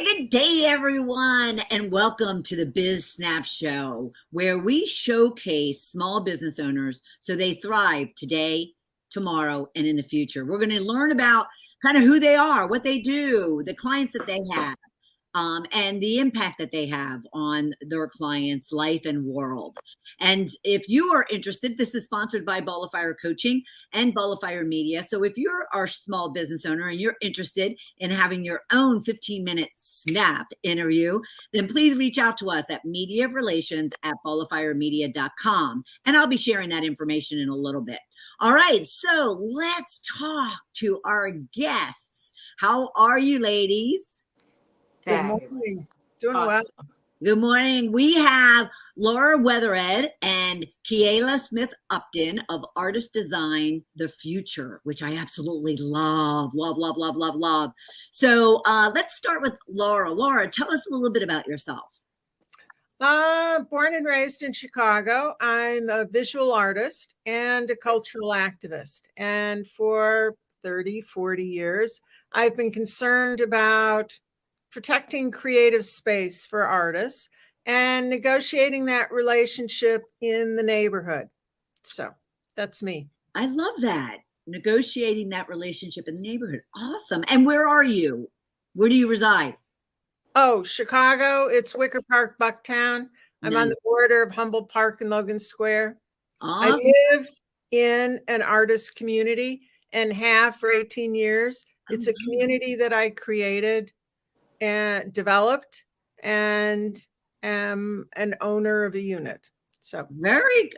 Good day, everyone, and welcome to the Biz SNAP Show, where we showcase small business owners so they thrive today, tomorrow, and in the future. We're going to learn about kind of who they are, what they do, the clients that they have, and the impact that they have on their clients' life and world. And if you are interested, this is sponsored by Ball of Fire Coaching and Ball of Fire Media. So if you're our small business owner and you're interested in having your own 15-minute snap interview, then please reach out to us at mediarelations@ballofiremedia.com. And I'll be sharing that information in a little bit. All right, so let's talk to our guests. How are you, ladies? Good morning. Doing awesome. well. Good morning. We have Laura Weathered and Kiela Smith-Upton of Artist Design The Future, which I absolutely love. So let's start with Laura. Laura, tell us a little bit about yourself. Born and raised in Chicago. I'm a visual artist and a cultural activist. And for 30, 40 years, I've been concerned about protecting creative space for artists and negotiating that relationship in the neighborhood. So that's me. I love that. Negotiating that relationship in the neighborhood. Awesome. And where are you? Where do you reside? Oh, Chicago. It's Wicker Park, Bucktown. I'm on the border of Humboldt Park and Logan Square. Awesome. I live in an artist community and have for 18 years. It's a community that I created and developed and am an owner of a unit. So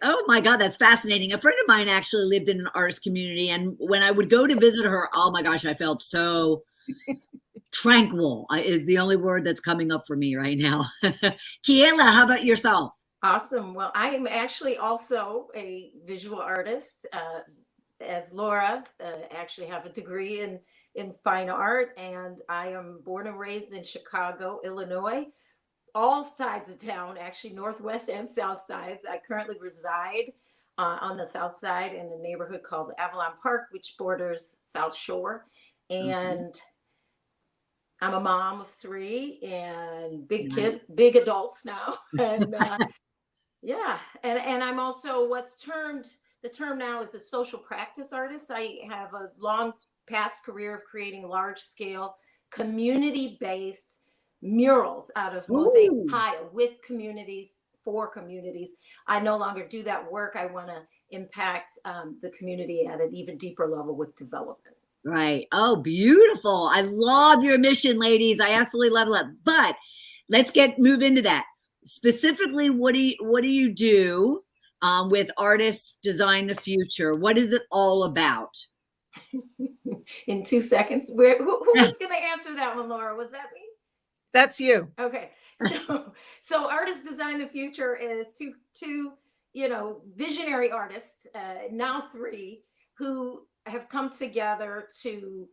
oh my God, that's fascinating. A friend of mine actually lived in an artist community, and when I would go to visit her, oh my gosh, I felt so tranquil is the only word that's coming up for me right now. Kiela, how about yourself? Awesome. Well, I am actually also a visual artist. As Laura, actually have a degree in fine art, and I am born and raised in Chicago, Illinois, all sides of town, actually northwest and south sides. I currently reside on the south side in a neighborhood called Avalon Park, which borders South Shore. And I'm a mom of 3 and big adults now. And yeah, and I'm also the term now is a social practice artist. I have a long past career of creating large scale community-based murals out of mosaic tile with communities, for communities. I no longer do that work. I want to impact the community at an even deeper level with development. Right. Oh, beautiful. I love your mission, ladies. I absolutely love it. But let's move into that. Specifically, what do you do with Artists Design the Future? What is it all about? In 2 seconds, who was going to answer that one, Laura? Was that me? that's you. Okay. So Artists Design the Future is two visionary artists, now 3, who have come together to,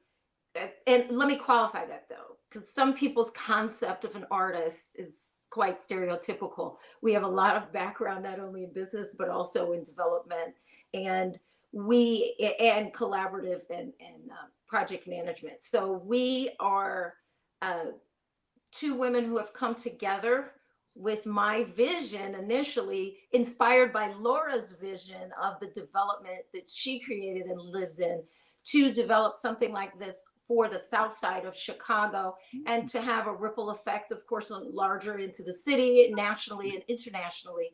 and let me qualify that though, because some people's concept of an artist is quite stereotypical. We have a lot of background, not only in business, but also in development and collaborative and project management. So we are 2 women who have come together with my vision, initially inspired by Laura's vision of the development that she created and lives in, to develop something like this for the south side of Chicago, and to have a ripple effect, of course, larger into the city, nationally and internationally,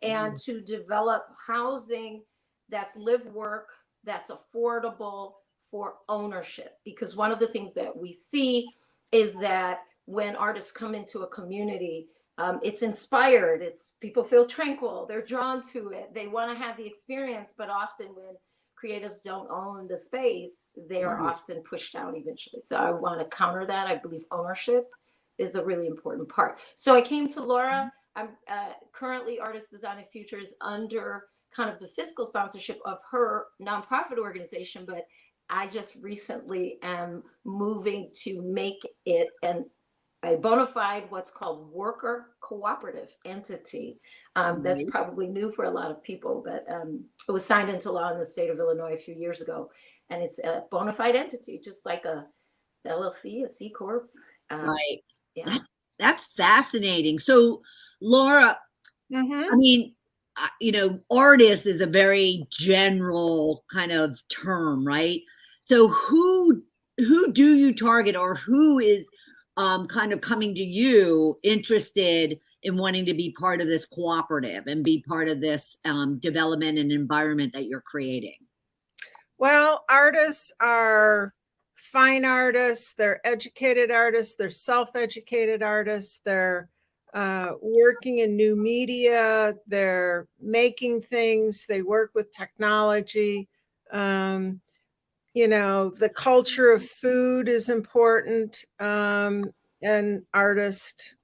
and to develop housing that's live work, that's affordable for ownership. Because one of the things that we see is that when artists come into a community, it's inspired, people feel tranquil, they're drawn to it, they want to have the experience, but often when creatives don't own the space, they are often pushed out eventually. So I want to counter that. I believe ownership is a really important part. So I came to Laura. I'm currently Artist Design the Future is under kind of the fiscal sponsorship of her nonprofit organization, but I just recently am moving to make it an a bona fide, what's called worker cooperative entity. That's probably new for a lot of people, but it was signed into law in the state of Illinois a few years ago. And it's a bona fide entity, just like a LLC, a C Corp. Right. Yeah. That's fascinating. So, Laura, I mean, you know, artist is a very general kind of term, right? So who do you target, or who is kind of coming to you interested in wanting to be part of this cooperative and be part of this development and environment that you're creating? Well, artists are fine artists, they're educated artists, they're self-educated artists, they're working in new media, they're making things, they work with technology. You know, the culture of food is important in artist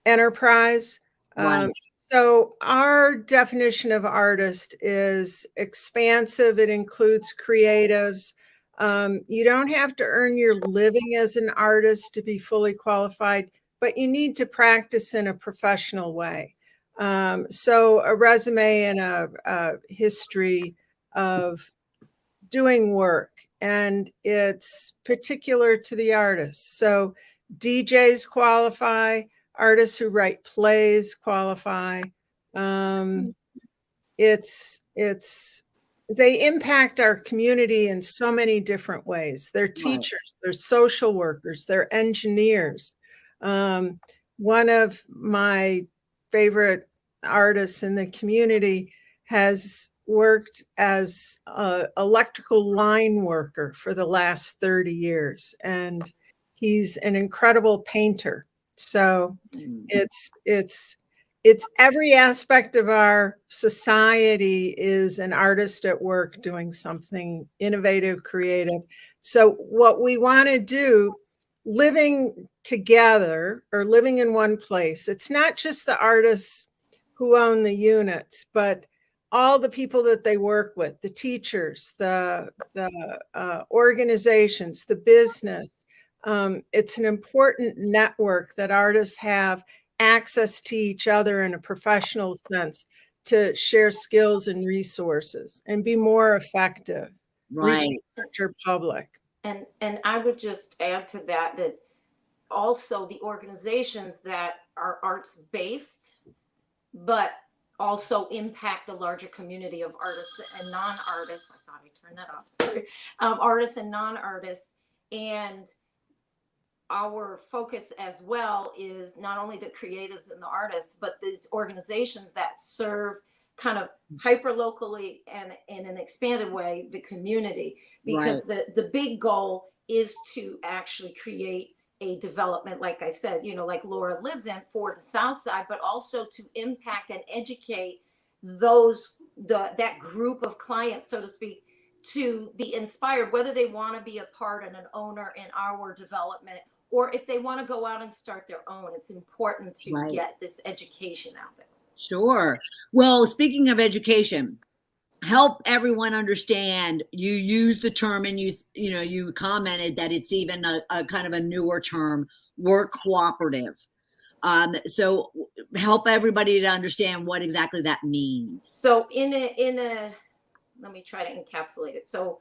enterprise. Right. So our definition of artist is expansive. It includes creatives. You don't have to earn your living as an artist to be fully qualified, but you need to practice in a professional way. So a resume and a history of doing work, and it's particular to the artist. So DJs qualify, artists who write plays qualify. They impact our community in so many different ways. They're teachers, they're social workers, they're engineers. One of my favorite artists in the community has worked as an electrical line worker for the last 30 years, and he's an incredible painter. So it's every aspect of our society is an artist at work doing something innovative, creative. So what we want to do, living together or living in one place, it's not just the artists who own the units, but all the people that they work with, the teachers, the organizations, the business. It's an important network that artists have access to each other in a professional sense to share skills and resources and be more effective, reach the larger public. And I would just add to that also the organizations that are arts based, but also impact the larger community of artists and non-artists. I thought I turned that off, sorry. Artists and non-artists. And our focus as well is not only the creatives and the artists, but these organizations that serve kind of hyper locally and in an expanded way the community, because the big goal is to actually create a development, like I said, you know, like Laura lives in, for the South Side, but also to impact and educate that group of clients, so to speak, to be inspired, whether they want to be a part and an owner in our development, or if they want to go out and start their own. It's important to get this education out there. Sure. Well, speaking of education, help everyone understand. You use the term, and you commented that it's even a kind of a newer term, work cooperative. So help everybody to understand what exactly that means. So let me try to encapsulate it. So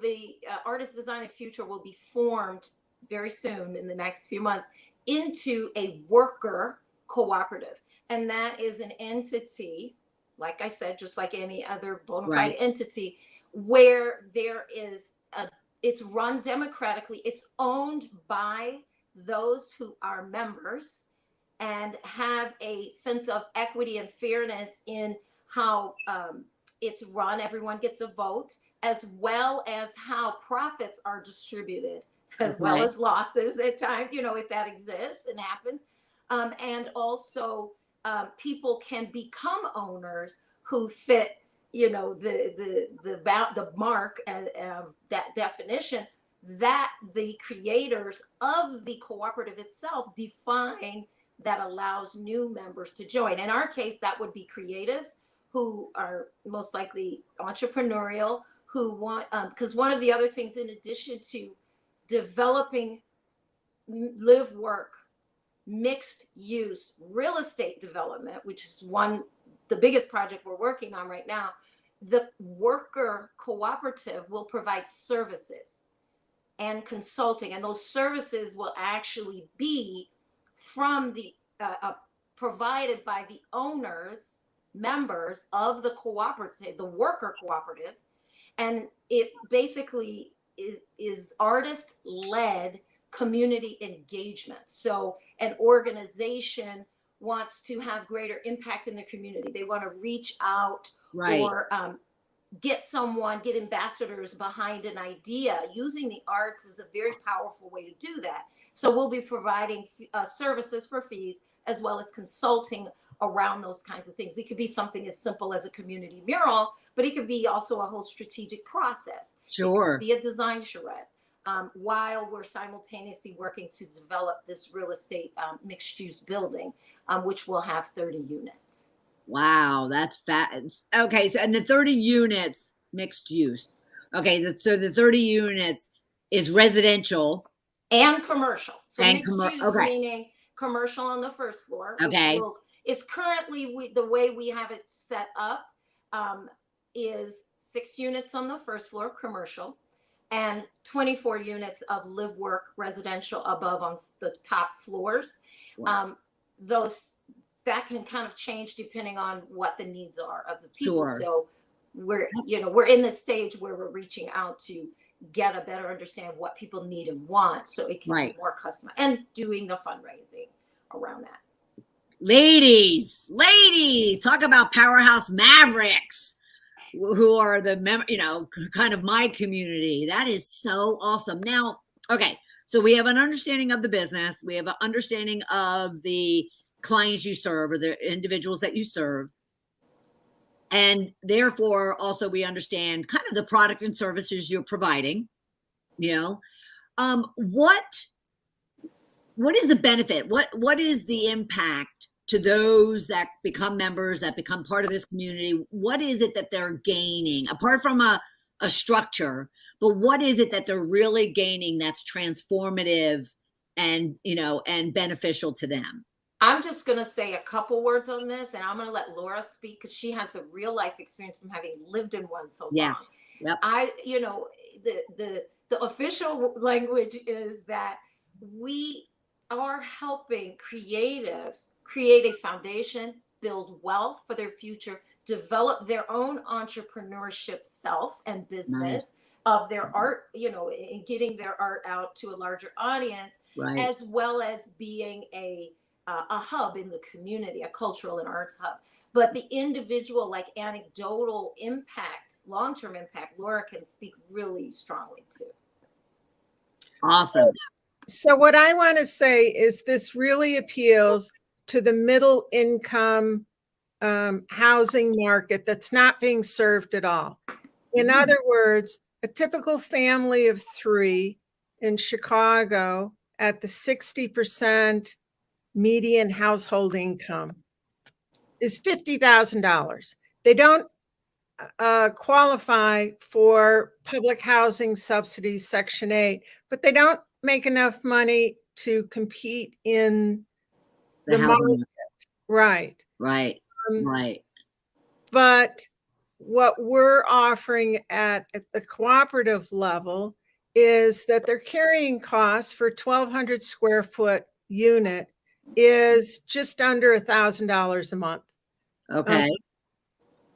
the Artist Design of Future will be formed very soon in the next few months into a worker cooperative. And that is an entity, like I said, just like any other bona fide entity, where it's run democratically. It's owned by those who are members and have a sense of equity and fairness in how it's run. Everyone gets a vote, as well as how profits are distributed, as well as losses at times, if that exists and happens. And also people can become owners who fit, the mark of that definition that the creators of the cooperative itself define, that allows new members to join. In our case, that would be creatives who are most likely entrepreneurial, who want, because one of the other things, in addition to developing live work, mixed use real estate development, which is the biggest project we're working on right now. The worker cooperative will provide services and consulting, and those services will actually be from the provided by the owners, members of the cooperative, the worker cooperative. And it basically is artist-led community engagement. So an organization wants to have greater impact in the community. They want to reach out, Right. or get ambassadors behind an idea. Using the arts is a very powerful way to do that. So we'll be providing services for fees, as well as consulting around those kinds of things. It could be something as simple as a community mural, but it could be also a whole strategic process. Sure. It could be a design charrette, while we're simultaneously working to develop this real estate mixed use building, which will have 30 units. Wow, that's fast. Okay, so and the 30 units mixed use. Okay, so the 30 units is residential and commercial. So and mixed use, meaning commercial on the first floor. Okay. Is currently the way we have it set up is 6 units on the first floor, commercial, and 24 units of live work residential above on the top floors. Wow. That can kind of change depending on what the needs are of the people. Sure. So we're in the stage where we're reaching out to get a better understanding of what people need and want, so it can be more customized, and doing the fundraising around that. Ladies, talk about powerhouse mavericks who are kind of my community. That is so awesome. Now, okay, so we have an understanding of the business. We have an understanding of the clients you serve, or the individuals that you serve. And therefore, also we understand kind of the product and services you're providing. What is the benefit? What is the impact to those that become members, that become part of this community? What is it that they're gaining, apart from a structure, but what is it that they're really gaining that's transformative and beneficial to them? I'm just going to say a couple words on this, and I'm going to let Laura speak, because she has the real life experience from having lived in one so long. Yep. The official language is that we are helping creatives create a foundation, build wealth for their future, develop their own entrepreneurship self and business of their art, in getting their art out to a larger audience, as well as being a hub in the community, a cultural and arts hub. But the individual, anecdotal impact, long-term impact, Laura can speak really strongly to. Awesome. So what I want to say is this really appeals to the middle income housing market that's not being served at all. In other words, a typical family of 3 in Chicago at the 60% median household income is $50,000. They don't qualify for public housing subsidies, Section 8, but they don't make enough money to compete in the market. Right. But what we're offering at the cooperative level is that their carrying costs for 1,200 square foot unit is just under $1,000 a month. Okay.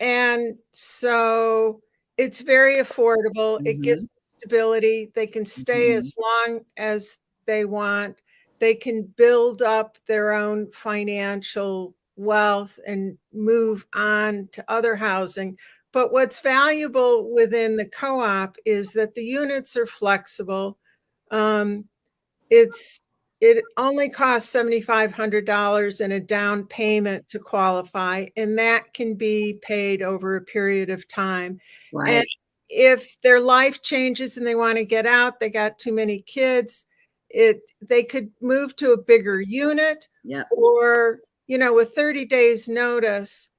And so it's very affordable. It gives them stability. They can stay as long as they want. They can build up their own financial wealth and move on to other housing. But what's valuable within the co-op is that the units are flexible. It only costs $7,500 in a down payment to qualify, and that can be paid over a period of time. And if their life changes and they want to get out, they got too many kids, they could move to a bigger unit, or with 30 days notice,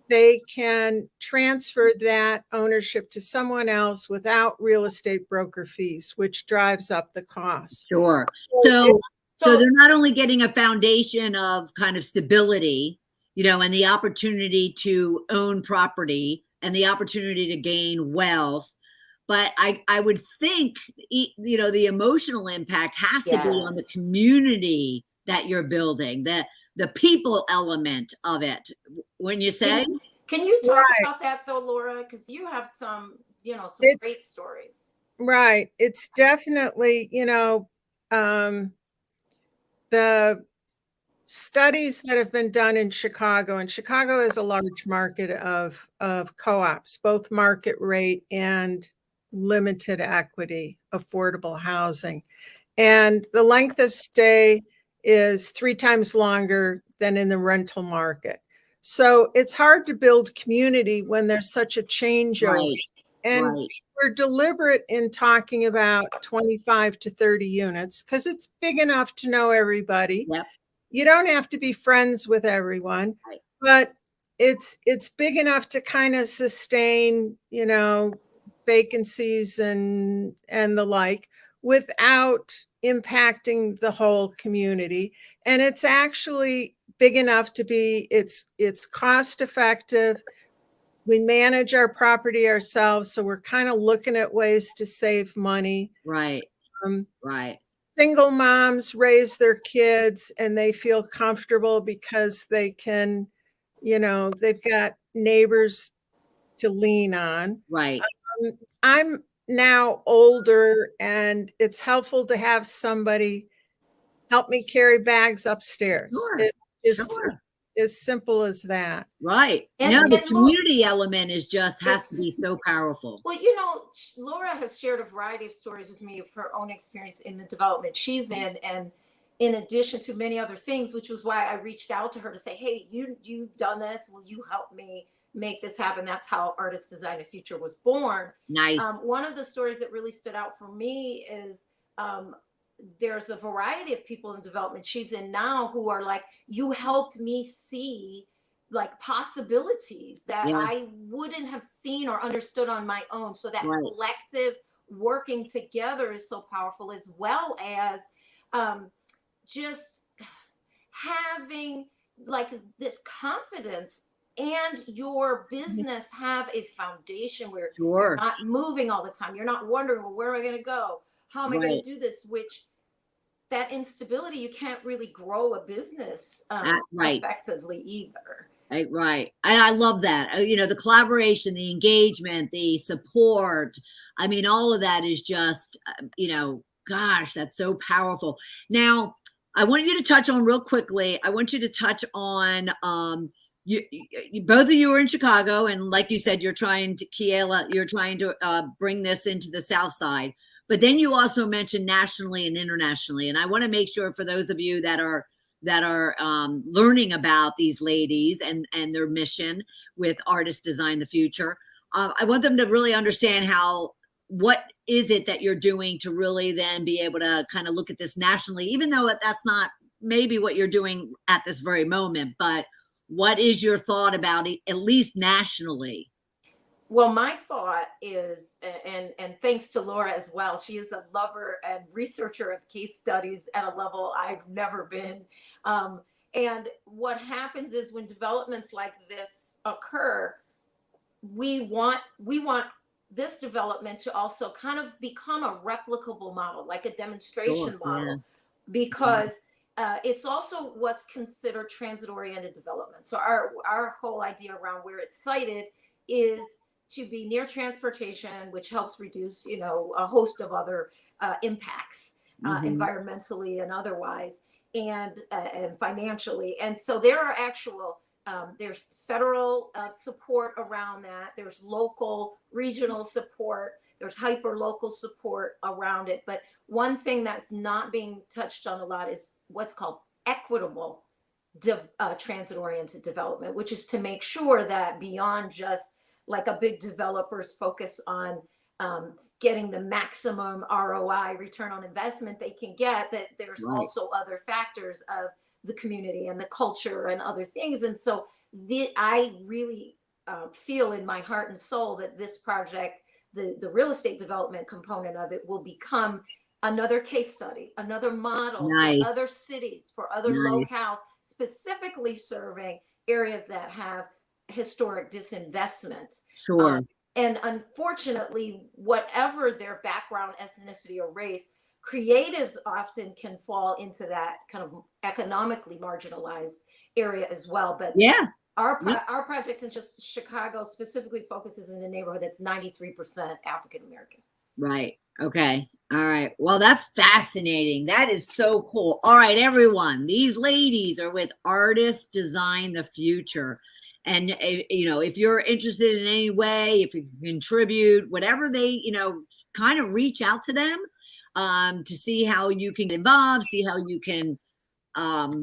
they can transfer that ownership to someone else without real estate broker fees, which drives up the cost. Sure. So they're not only getting a foundation of kind of stability, you know, and the opportunity to own property and the opportunity to gain wealth, but I would think, you know, the emotional impact has to be on the community that you're building, the people element of it. When you say, can you talk about that though, Laura? Because you have some, you know, some great stories. Right. It's definitely, you know, the studies that have been done in Chicago, and Chicago is a large market of co-ops, both market rate and limited equity, affordable housing. And the length of stay is 3 times longer than in the rental market. So it's hard to build community when there's such a changeover. And we're deliberate in talking about 25 to 30 units because it's big enough to know everybody. Yep. You don't have to be friends with everyone, but it's big enough to kind of sustain, you know, vacancies and the like without impacting the whole community. And it's actually big enough to be, it's cost effective. We manage our property ourselves, so we're kind of looking at ways to save money. Right. Single moms raise their kids and they feel comfortable because they can, you know, they've got neighbors to lean on. Right. I'm now older and it's helpful to have somebody help me carry bags upstairs. Sure. It's just as simple as that. Right. And the community element is just has to be so powerful. Well, you know, Laura has shared a variety of stories with me of her own experience in the development she's in, and in addition to many other things, which was why I reached out to her to say, hey, you've done this. Will you help me make this happen? That's how Artists Design the Future was born. Nice. One of the stories that really stood out for me is there's a variety of people in development she's in now who are like, you helped me see like possibilities that I wouldn't have seen or understood on my own. So that collective working together is so powerful, as well as just having like this confidence and your business have a foundation where you're not moving all the time. You're not wondering, well, where am I going to go? How am I going to do this? Which that instability, you can't really grow a business effectively either. Right. And I love that. You know, the collaboration, the engagement, the support. I mean, all of that is just, you know, gosh, that's so powerful. Now, I want you to touch on real quickly. I want you to touch on, you both of you are in Chicago. And like you said, you're trying to, Kiela, you're trying to bring this into the South Side. But then you also mentioned nationally and internationally. And I want to make sure for those of you that are learning about these ladies and their mission with Artists Design the Future, I want them to really understand what is it that you're doing to really then be able to kind of look at this nationally, even though that's not maybe what you're doing at this very moment, but what is your thought about it, at least nationally? Well, my thought is, and thanks to Laura as well, she is a lover and researcher of case studies at a level I've never been. And what happens is when developments like this occur, we want this development to also kind of become a replicable model, like a demonstration model, because it's also what's considered transit-oriented development. So our whole idea around where it's sited is to be near transportation, which helps reduce, you know, a host of other impacts, environmentally and otherwise, and financially. And so there are actual, there's federal support around that. There's local, regional support. There's hyper local support around it. But one thing that's not being touched on a lot is what's called equitable transit-oriented development, which is to make sure that beyond just like a big developer's focus on getting the maximum ROI, return on investment they can get, that there's also other factors of the community and the culture and other things. And so I really feel in my heart and soul that this project, the real estate development component of it, will become another case study, another model Nice. for other cities, for other Nice. locales, specifically serving areas that have historic disinvestment. Sure. And unfortunately, whatever their background, ethnicity, or race, creatives often can fall into that kind of economically marginalized area as well. But Yeah. our project in just Chicago specifically focuses in a neighborhood that's 93% African American. Right. Okay. All right. Well, that's fascinating. That is so cool. All right, everyone. These ladies are with Artists Design the Future. And, if you're interested in any way, if you can contribute, whatever they, kind of reach out to them to see how you can get involved, see how you can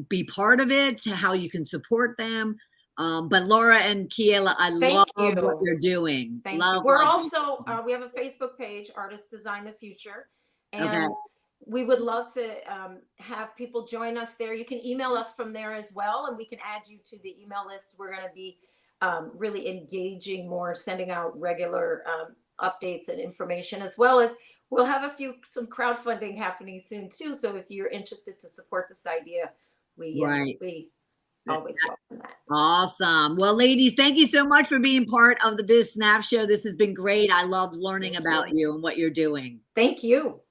be part of it, how you can support them. But Laura and Kiela, I love what you're doing. Thank you. We're also, we have a Facebook page, Artists Design the Future. And we would love to have people join us there. You can email us from there as well, and we can add you to the email list. We're going to be really engaging more, sending out regular updates and information, as well as we'll have some crowdfunding happening soon too. So if you're interested to support this idea, we always welcome that. Awesome. Well, ladies, thank you so much for being part of the Biz SNAP Show. This has been great. I love learning about you and what you're doing. Thank you.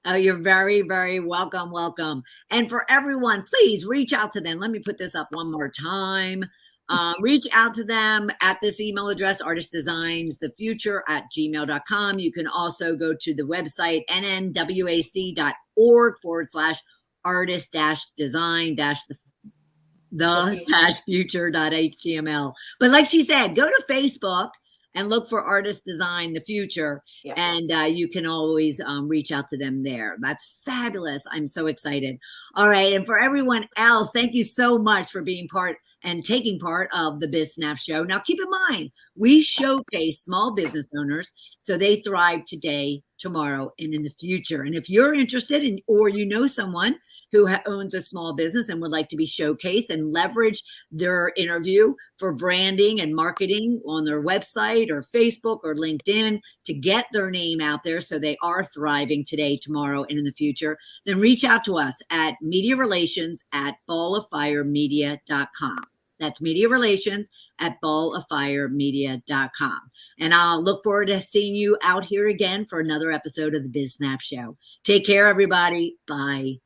Oh, you're very, very welcome. Welcome. And for everyone, please reach out to them. Let me put this up one more time. Reach out to them at this email address, artistdesignsthefuture@gmail.com. You can also go to the website, nnwac.org/artist-design-the-future.html. But like she said, go to Facebook and look for Artist Design the Future. Yeah. And you can always reach out to them there. That's fabulous. I'm so excited. All right. And for everyone else, thank you so much for being part and taking part of the Biz SNAP Show. Now, keep in mind, we showcase small business owners so they thrive today, tomorrow, and in the future. And if you're interested in, or you know someone who owns a small business and would like to be showcased and leverage their interview for branding and marketing on their website or Facebook or LinkedIn to get their name out there so they are thriving today, tomorrow, and in the future, then reach out to us at mediarelations@ballofffiremedia.com. That's mediarelations@ballofffiremedia.com. And I'll look forward to seeing you out here again for another episode of the Biz SNAP Show. Take care, everybody. Bye.